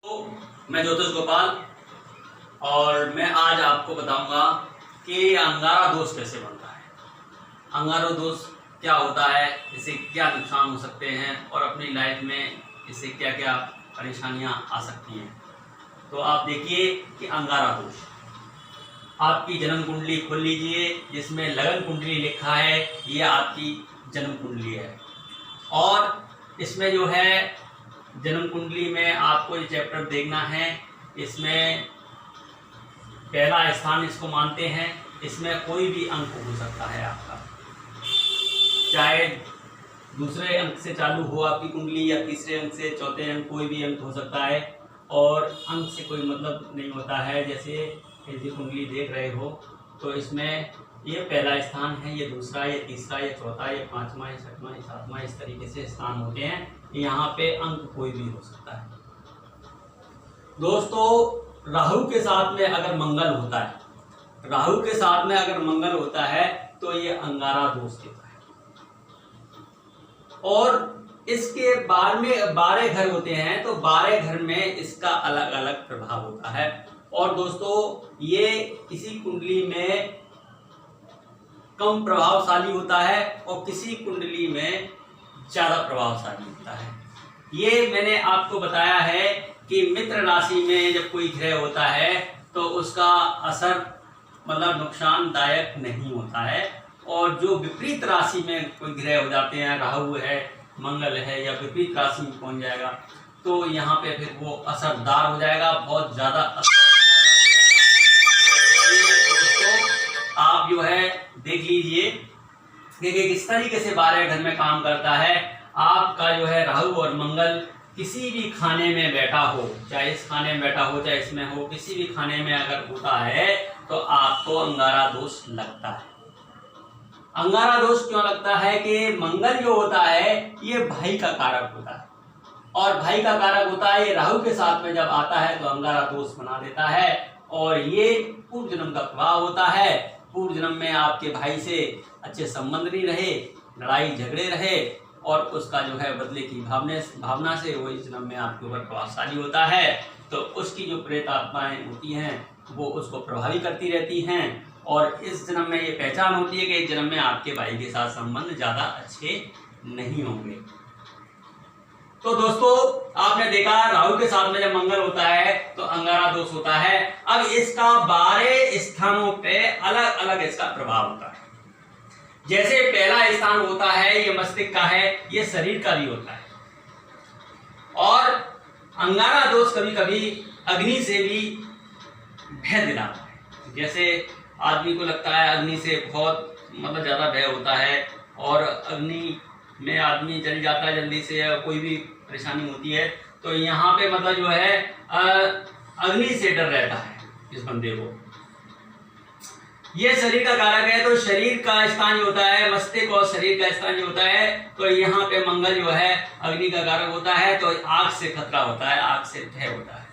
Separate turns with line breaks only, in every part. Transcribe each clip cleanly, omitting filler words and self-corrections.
तो मैं ज्योतिष गोपाल और मैं आज आपको बताऊंगा कि अंगारा दोष कैसे बनता है। अंगारा दोष क्या होता है, इससे क्या नुकसान हो सकते हैं और अपनी लाइफ में इससे क्या क्या परेशानियां आ सकती हैं। तो आप देखिए कि अंगारा दोष, आपकी जन्म कुंडली खोल लीजिए जिसमें लगन कुंडली लिखा है, ये आपकी जन्म कुंडली है। और इसमें जो है जन्म कुंडली में आपको ये चैप्टर देखना है। इसमें पहला स्थान इसको मानते हैं, इसमें कोई भी अंक हो सकता है आपका, चाहे दूसरे अंक से चालू हो आपकी कुंडली या तीसरे अंक से चौथे अंक, कोई भी अंक हो सकता है और अंक से कोई मतलब नहीं होता है। जैसे यदि कुंडली देख रहे हो तो इसमें ये पहला स्थान है, ये दूसरा, ये तीसरा, ये चौथा, ये पांचवा, ये छठवां, ये सातवां, इस तरीके से स्थान होते हैं। यहाँ पे अंक कोई भी हो सकता है। दोस्तों, राहु के साथ में अगर मंगल होता है, राहु के साथ में अगर मंगल होता है तो ये अंगारा दोष देता है। और इसके 12 घर होते हैं, तो 12 घर में इसका अलग अलग प्रभाव होता है। और दोस्तों, ये किसी कुंडली में कम प्रभावशाली होता है और किसी कुंडली में ज्यादा प्रभावशाली होता है। ये मैंने आपको बताया है कि मित्र राशि में जब कोई ग्रह होता है तो उसका असर मतलब नुकसानदायक नहीं होता है, और जो विपरीत राशि में कोई ग्रह हो जाते हैं, राहु है, मंगल है या विपरीत राशि में पहुंच जाएगा, तो यहाँ पे फिर वो असरदार हो जाएगा, बहुत ज्यादा असर। आप जो है देख लीजिए कि किस तरीके से 12 घर में काम करता है। आपका जो है राहु और मंगल किसी भी खाने में बैठा हो, चाहे इस खाने में बैठा हो चाहे इसमें हो, किसी भी खाने में अगर होता है तो आपको अंगारा दोष लगता है। अंगारा दोष क्यों लगता है कि मंगल जो होता है ये भाई का कारक होता है, और भाई का कारक होता है, ये राहु के साथ में जब आता है तो अंगारा दोष बना देता है। और ये पूर्व जन्म का प्रभाव होता है। पूर्व जन्म में आपके भाई से अच्छे संबंध नहीं रहे, लड़ाई झगड़े रहे, और उसका जो है बदले की भावना से वो इस जन्म में आपके ऊपर प्रभावशाली होता है। तो उसकी जो प्रेत आत्माएं होती हैं वो उसको प्रभावित करती रहती हैं, और इस जन्म में ये पहचान होती है कि इस जन्म में आपके भाई के साथ संबंध ज्यादा अच्छे नहीं होंगे। तो दोस्तों, आपने देखा राहु के साथ में जब मंगल होता है तो अंगारा दोष होता है। अब इसका 12 स्थानों पे अलग अलग इसका प्रभाव होता है। जैसे पहला स्थान होता है ये मस्तिष्क का है, ये शरीर का भी होता है। और अंगारा दोष कभी कभी अग्नि से भी भय दिलाता है। जैसे आदमी को लगता है अग्नि से बहुत मतलब ज्यादा भय होता है, और अग्नि में आदमी जल जाता है जल्दी से, या कोई भी परेशानी होती है, तो यहाँ पे मतलब जो है अग्नि से डर रहता है इस बंदे को। ये शरीर का कारक है, तो शरीर का स्थान जो होता है, मस्तिष्क और शरीर का स्थान जो होता है, तो यहाँ पे मंगल जो है अग्नि का कारक होता है, तो आग से खतरा होता है, आग से भय होता है।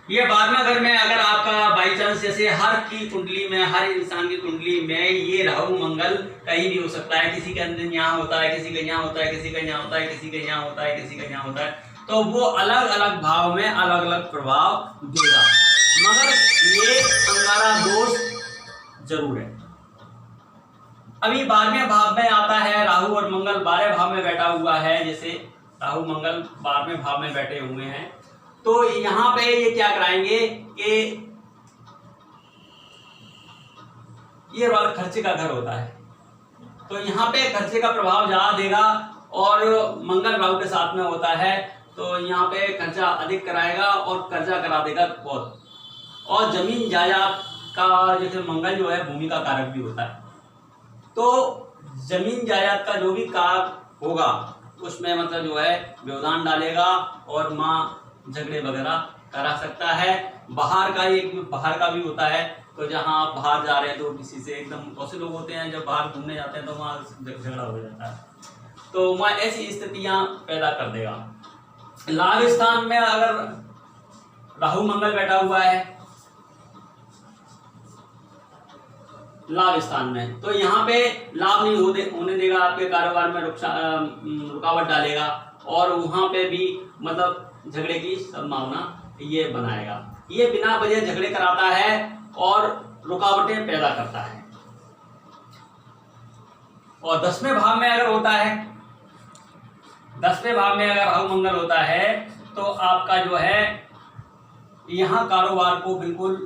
ये 12वां घर में अगर आपका बाई चांस, जैसे हर की कुंडली में, हर इंसान की कुंडली में ये राहु मंगल कहीं भी हो सकता है, किसी के अंदर यहाँ होता है, किसी का यहाँ होता है, किसी का यहाँ होता है, किसी का यहाँ होता है, किसी का यहाँ होता है, तो वो अलग अलग भाव में अलग अलग प्रभाव देगा, मगर ये अंगारा दोष जरूर है। अभी 12वें भाव में आता है राहु और मंगल 12 भाव में बैठा हुआ है। जैसे राहु मंगल 12वें भाव में बैठे हुए हैं, तो यहाँ पे ये क्या कराएंगे कि ये वाला खर्चे का घर होता है, तो यहाँ पे खर्चे का प्रभाव ज्यादा देगा। और मंगल राहु के साथ में होता है तो यहाँ पे खर्चा अधिक कराएगा और कर्जा करा देगा बहुत। और जमीन जायदाद का, जैसे मंगल जो है भूमि का कारक भी होता है, तो जमीन जायदाद का जो भी कारक होगा उसमें मतलब जो है व्यवधान डालेगा, और माँ झगड़े वगैरह करा सकता है। बाहर का भी होता है, तो जहाँ आप बाहर जा रहे हैं तो किसी से एकदम, बहुत से लोग होते हैं जब बाहर घूमने जाते हैं तो वहाँ झगड़ा हो जाता है, तो वहाँ ऐसी स्थितियां पैदा कर देगा। लाभ स्थान में अगर राहु मंगल बैठा हुआ है लाभ स्थान में, तो यहाँ पे लाभ नहीं होने देगा, आपके कारोबार में रुकावट डालेगा, और वहां पे भी मतलब झगड़े की संभावना ये बनाएगा। ये बिना वजह झगड़े कराता है और रुकावटें पैदा करता है। और 10वें भाव में अगर होता है, 10वें भाव में अगर राहु मंगल होता है तो आपका जो है यहाँ कारोबार को बिल्कुल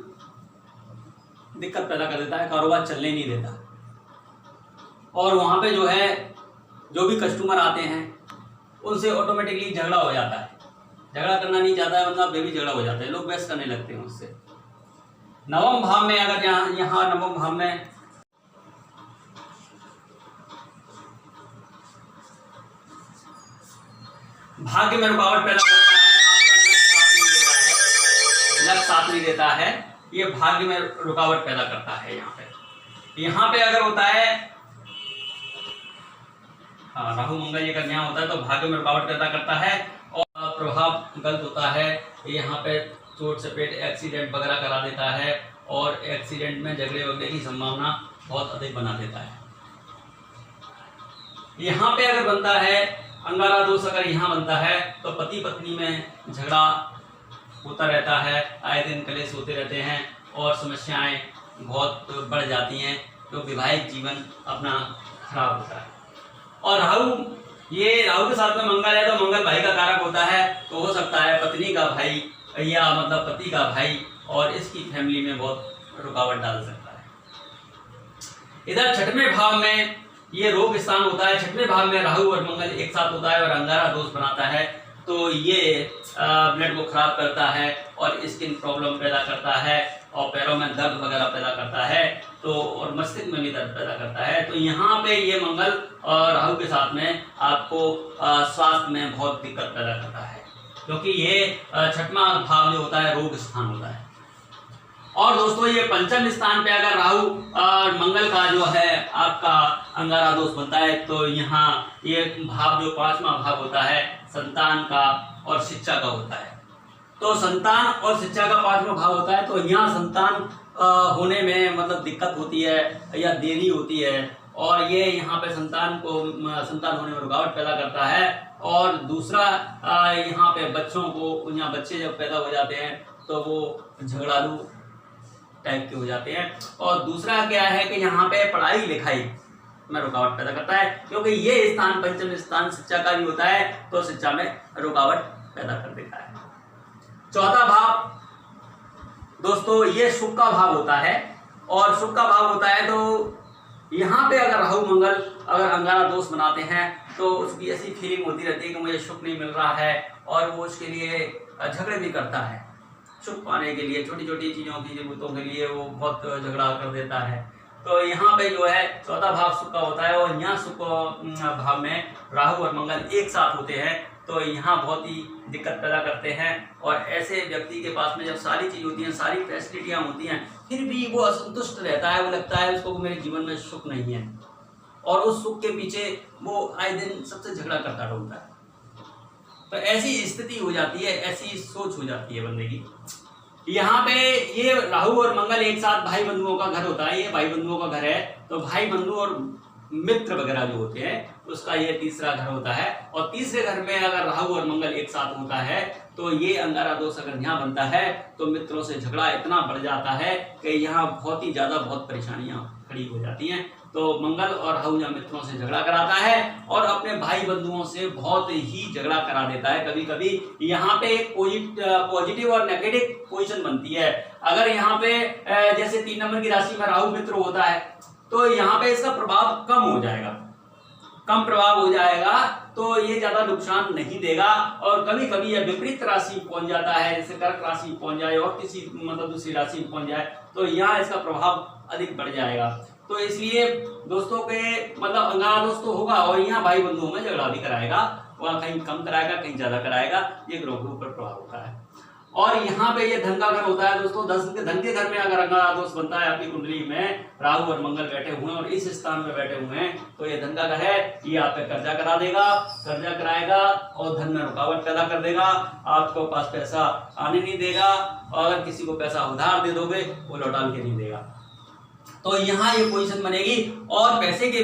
दिक्कत पैदा कर देता है, कारोबार चलने नहीं देता। और वहाँ पे जो है जो भी कस्टमर आते हैं उनसे ऑटोमेटिकली झगड़ा हो जाता है। झगड़ा करना नहीं चाहता है मतलब वे भी झगड़ा हो जाता है, लोग बहस करने लगते हैं उससे। 9वें भाव में अगर यहाँ 9वें भाव में भाग्य में रुकावट पैदा करता है, आपका लक्ष्य साथ नहीं देता है, ये भाग्य में रुकावट पैदा करता है। यहाँ पे अगर होता है राहु मंगल ये कन्या होता है तो भाग्य में रुकावट पैदा करता है और प्रभाव गलत होता है। यहाँ पे चोट चपेट एक्सीडेंट वगैरह करा देता है और एक्सीडेंट में झगड़े वगड़े की संभावना बहुत अधिक बना देता है। यहाँ पे अगर बनता है अंगारा दोष, अगर यहाँ बनता है तो पति पत्नी में झगड़ा होता रहता है, आए दिन कलेश होते रहते हैं और समस्याएं बहुत बढ़ जाती हैं, तो वैवाहिक जीवन अपना खराब होता है। और राहु के साथ में मंगल है तो मंगल भाई का कारक होता है, तो हो सकता है पत्नी का भाई या मतलब पति का भाई और इसकी फैमिली में बहुत रुकावट डाल सकता है। इधर 6वें भाव में ये रोग स्थान होता है। 6वें भाव में राहु और मंगल एक साथ होता है और अंगारा दोष बनाता है, तो ये ब्लड को खराब करता है और स्किन प्रॉब्लम पैदा करता है और पैरों में दर्द वगैरह पैदा करता है, तो और मस्तिष्क में भी दर्द पैदा करता है। तो यहाँ पे ये मंगल और राहु के साथ में आपको स्वास्थ्य में बहुत दिक्कत पैदा करता है, क्योंकि ये 6वां भाव जो होता है रोग स्थान होता है। और दोस्तों ये 5वें स्थान पे अगर राहु और मंगल का जो है आपका अंगारा दोष बनता है, तो यहाँ ये भाव जो 5वां भाव होता है संतान का और शिक्षा का होता है। तो संतान और शिक्षा का 5वां भाव होता है, तो यहाँ संतान होने में मतलब दिक्कत होती है या देरी होती है और ये यहाँ पे संतान होने में रुकावट पैदा करता है। और दूसरा यहाँ पे बच्चों को, यहाँ बच्चे जब पैदा हो जाते हैं तो वो झगड़ालू टाइप के हो जाते हैं। और दूसरा क्या है कि यहाँ पे पढ़ाई लिखाई में रुकावट पैदा करता है, क्योंकि ये स्थान 5वां स्थान शिक्षा का भी होता है, तो शिक्षा में रुकावट पैदा कर देता है। 4था भाव दोस्तों ये सुख का भाव होता है और सुख का भाव होता है, तो यहाँ पे अगर राहु मंगल अगर अंगारा दोष बनाते हैं तो उसकी ऐसी फीलिंग होती रहती है कि मुझे सुख नहीं मिल रहा है और वो उसके लिए झगड़े भी करता है। सुख पाने के लिए छोटी छोटी चीज़ों की जरूरतों के लिए वो बहुत झगड़ा कर देता है। तो यहाँ पे जो है 4था भाव सुख का होता है और यहाँ सुख भाव में राहु और मंगल एक साथ होते हैं, तो यहाँ बहुत ही दिक्कत पैदा करते हैं। और ऐसे व्यक्ति के पास में जब सारी चीज़ होती हैं, सारी फैसिलिटियाँ होती हैं, फिर भी वो असंतुष्ट रहता है, वो लगता है उसको मेरे जीवन में सुख नहीं है और उस सुख के पीछे वो आए दिन सबसे झगड़ा करता ढूंढता है। तो ऐसी स्थिति हो जाती है, ऐसी सोच हो जाती है बंदे की। यहाँ पे ये राहु और मंगल एक साथ भाई बंधुओं का घर होता है, ये भाई बंधुओं का घर है, तो भाई बंधु और मित्र वगैरह जो होते हैं उसका ये तीसरा घर होता है। और तीसरे घर में अगर राहु और मंगल एक साथ होता है तो ये अंगारा दोष अगर यहाँ बनता है तो मित्रों से झगड़ा इतना बढ़ जाता है कि यहाँ बहुत ही ज्यादा बहुत परेशानियां खड़ी हो जाती हैं। तो मंगल और राहु यहाँ मित्रों से झगड़ा कराता है और अपने भाई बंधुओं से बहुत ही झगड़ा करा देता है। कभी कभी यहाँ पे एक पॉजिटिव और नेगेटिव पोजीशन बनती है। अगर यहाँ पे जैसे 3 नंबर की राशि में राहु मित्र होता है तो यहाँ पे इसका प्रभाव कम हो जाएगा, कम प्रभाव हो जाएगा, तो ये ज्यादा नुकसान नहीं देगा। और कभी कभी यह विपरीत राशि पहुंच जाता है, जैसे कर्क राशि पहुंच जाए और किसी मतलब दूसरी राशि पहुंच जाए तो यहाँ इसका प्रभाव अधिक बढ़ जाएगा। तो इसलिए दोस्तों के मतलब अंगारा दोष तो होगा और यहाँ भाई बंधुओं में झगड़ा भी कराएगा, वह कहीं कम कराएगा कहीं ज्यादा कराएगा, ये ग्रहों के ऊपर प्रभाव होता है। और यहाँ पे ये धन का घर होता है दोस्तों। धन के घर में अगर अंगारा दोष बनता है आपकी कुंडली में, राहु और मंगल बैठे हुए हैं और इस स्थान में बैठे हुए हैं, तो ये धन का घर है, ये आप पे कर्जा करा देगा, कर्जा कराएगा और धन में रुकावट पैदा कर देगा, आपको पास पैसा आने नहीं देगा और अगर किसी को पैसा उधार दे दोगे वो लौटा के नहीं देगा। तो यहाँ ये पोजीशन बनेगी और पैसे के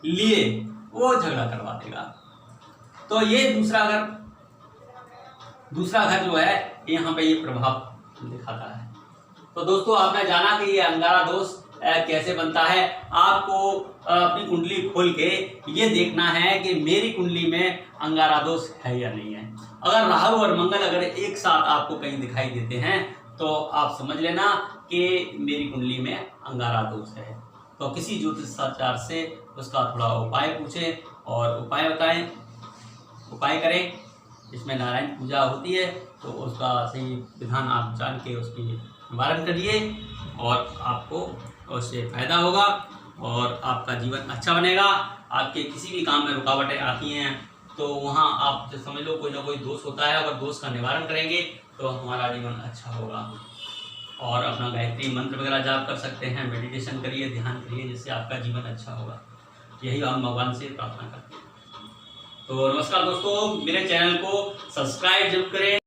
लिए वो झगड़ा करवा देगा। तो ये दूसरा घर दूसरा घर जो है यहाँ पे ये प्रभाव दिखाता है। तो दोस्तों आपने जाना कि ये अंगारा दोष कैसे बनता है। आपको अपनी कुंडली खोल के ये देखना है कि मेरी कुंडली में अंगारा दोष है या नहीं है। अगर राहु और मंगल अगर एक साथ आपको कहीं दिखाई देते हैं तो आप समझ लेना कि मेरी कुंडली में अंगारा दोष है। तो किसी ज्योतिषाचार्य से उसका थोड़ा उपाय पूछें और उपाय बताएं, उपाय करें। इसमें नारायण पूजा होती है तो उसका सही विधान आप जान के उसकी निवारण करिए और आपको उससे फायदा होगा और आपका जीवन अच्छा बनेगा। आपके किसी भी काम में रुकावटें आती हैं तो वहाँ आप जो समझ लो कोई ना कोई दोष होता है, अगर दोष का निवारण करेंगे तो हमारा जीवन अच्छा होगा। और अपना गायत्री मंत्र वगैरह जाप कर सकते हैं, मेडिटेशन करिए, ध्यान करिए, जिससे आपका जीवन अच्छा होगा। यही हम भगवान से प्रार्थना करते हैं। तो नमस्कार दोस्तों, मेरे चैनल को सब्सक्राइब जरूर करें।